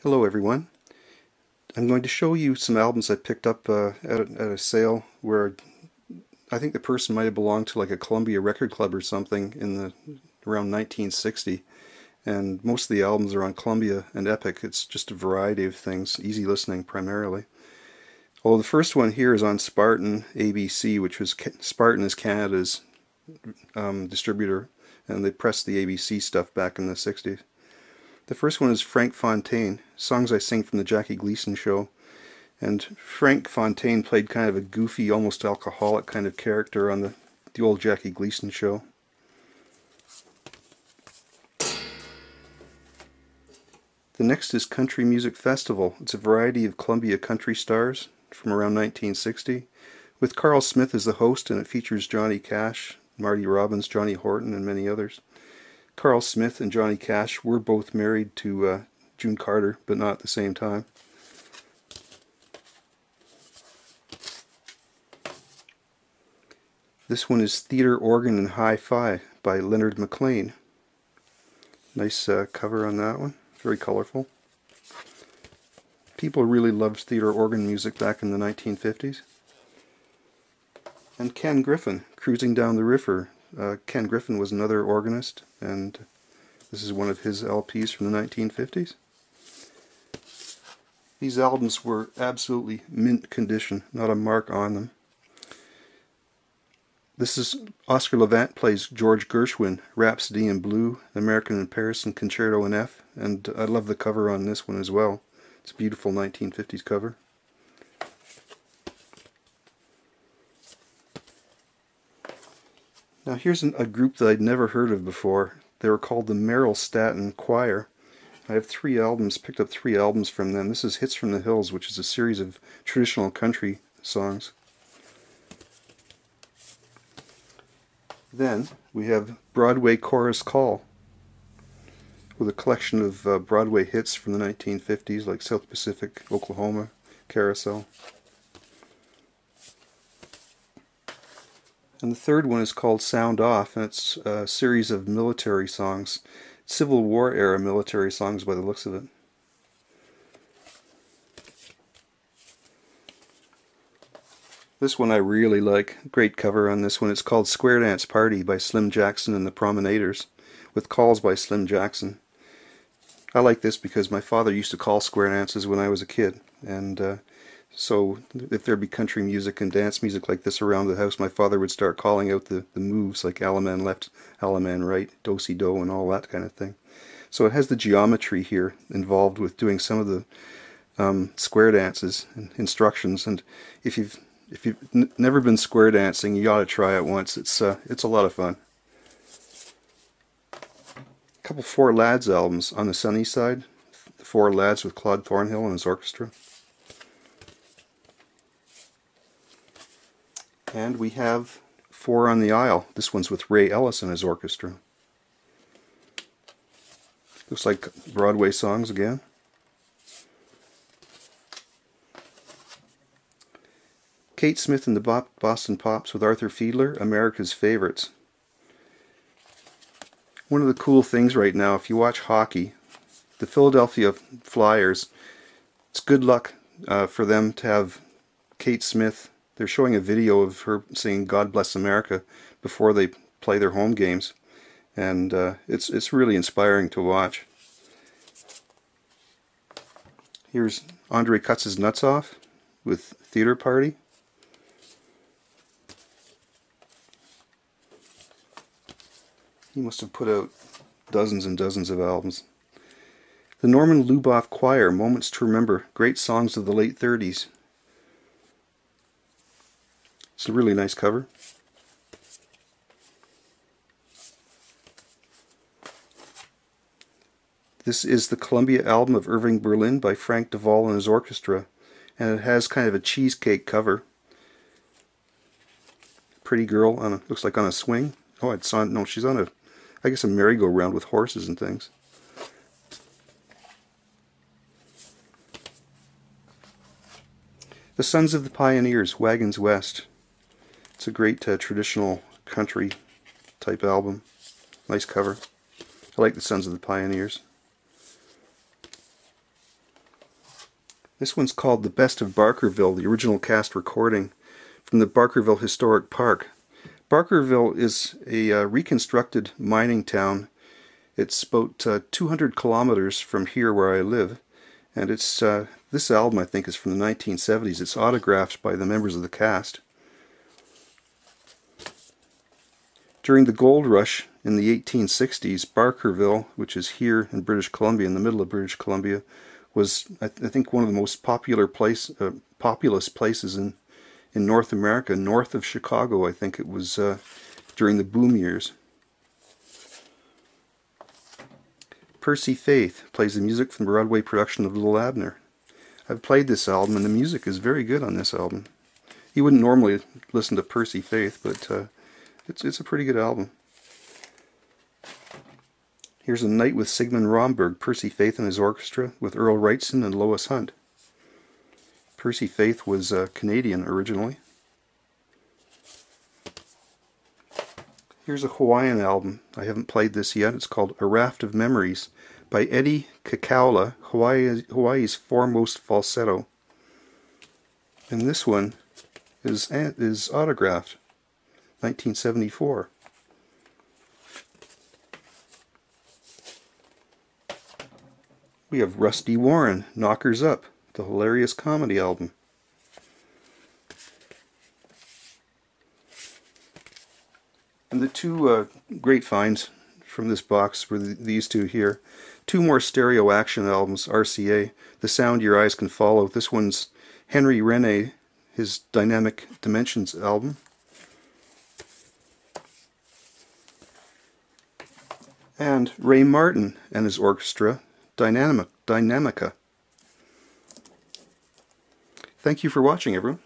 Hello everyone. I'm going to show you some albums I picked up at a sale where I think the person might have belonged to like a Columbia Record Club or something in the around 1960, and most of the albums are on Columbia and Epic. It's just a variety of things, easy listening primarily. Well, the first one here is on Spartan ABC, which was Spartan is Canada's distributor, and they pressed the ABC stuff back in the 60s. The first one is Frank Fontaine, Songs I Sing from the Jackie Gleason Show. And Frank Fontaine played kind of a goofy, almost alcoholic kind of character on the old Jackie Gleason Show. The next is Country Music Festival. It's a variety of Columbia country stars from around 1960, with Carl Smith as the host, and it features Johnny Cash, Marty Robbins, Johnny Horton, and many others. Carl Smith and Johnny Cash were both married to June Carter, but not at the same time. This one is Theater Organ and Hi-Fi by Leonard McLean. Nice cover on that one. Very colorful. People really loved theater organ music back in the 1950s. And Ken Griffin, Cruising Down the River. Ken Griffin was another organist, and this is one of his LPs from the 1950s. These albums were absolutely mint condition, not a mark on them. This is Oscar Levant plays George Gershwin, Rhapsody in Blue, American in Paris, and Concerto in F, and I love the cover on this one as well. It's a beautiful 1950s cover. Now here's a group that I'd never heard of before. They were called the Merrill Staten Choir. I have picked up three albums from them. This is Hits from the Hills, which is a series of traditional country songs. Then we have Broadway Chorus Call, with a collection of Broadway hits from the 1950s like South Pacific, Oklahoma, Carousel. And the third one is called Sound Off, and it's a series of military songs, Civil War era military songs by the looks of it. This one I really like. Great cover on this one. It's called Square Dance Party by Slim Jackson and the Promenaders, with calls by Slim Jackson. I like this because my father used to call square dances when I was a kid, and so if there'd be country music and dance music like this around the house, my father would start calling out the moves like Alaman left, Alaman right, do-si-do, and all that kind of thing. So it has the geometry here involved with doing some of the square dances and instructions, and if you've never been square dancing, you ought to try it once. It's a lot of fun. A couple Four Lads albums on the sunny side. The Four Lads with Claude Thornhill and his orchestra. And we have Four on the Aisle. This one's with Ray Ellis and his orchestra. Looks like Broadway songs again. Kate Smith and the Boston Pops with Arthur Fiedler, America's Favorites. One of the cool things right now, if you watch hockey, the Philadelphia Flyers, it's good luck for them to have Kate Smith. They're showing a video of her saying God Bless America before they play their home games, and it's really inspiring to watch. Here's Andre Cuts His Nuts Off with Theater Party. He must have put out dozens and dozens of albums. The Norman Luboff Choir, Moments to Remember, great songs of the late 30s. It's a really nice cover. This is the Columbia album of Irving Berlin by Frank Duvall and his orchestra, and it has kind of a cheesecake cover. Pretty girl on looks like on a swing. Oh, no, she's on I guess a merry-go-round with horses and things. The Sons of the Pioneers, Wagons West. It's a great traditional country type album. Nice cover. I like the Sons of the Pioneers. This one's called The Best of Barkerville, the original cast recording from the Barkerville Historic Park. Barkerville is a reconstructed mining town. It's about 200 kilometers from here where I live, and it's this album I think is from the 1970s. It's autographed by the members of the cast. During the gold rush in the 1860s, Barkerville, which is here in British Columbia, in the middle of British Columbia, was I think one of the most populous places in North America, north of Chicago. I think it was during the boom years. Percy Faith plays the music from the Broadway production of Little Abner. I've played this album, and the music is very good on this album. You wouldn't normally listen to Percy Faith, but it's a pretty good album. Here's A Night with Sigmund Romberg, Percy Faith and his orchestra, with Earl Wrightson and Lois Hunt. Percy Faith was Canadian originally. Here's a Hawaiian album. I haven't played this yet. It's called A Raft of Memories by Eddie Kakaula, Hawaii's foremost falsetto. And this one is autographed, 1974. We have Rusty Warren, Knockers Up, the hilarious comedy album. And the two great finds from this box were these two here. Two more stereo action albums, RCA, The Sound Your Eyes Can Follow. This one's Henry Rene, his Dynamic Dimensions album. And Ray Martin and his orchestra, Dynamica. Thank you for watching, everyone.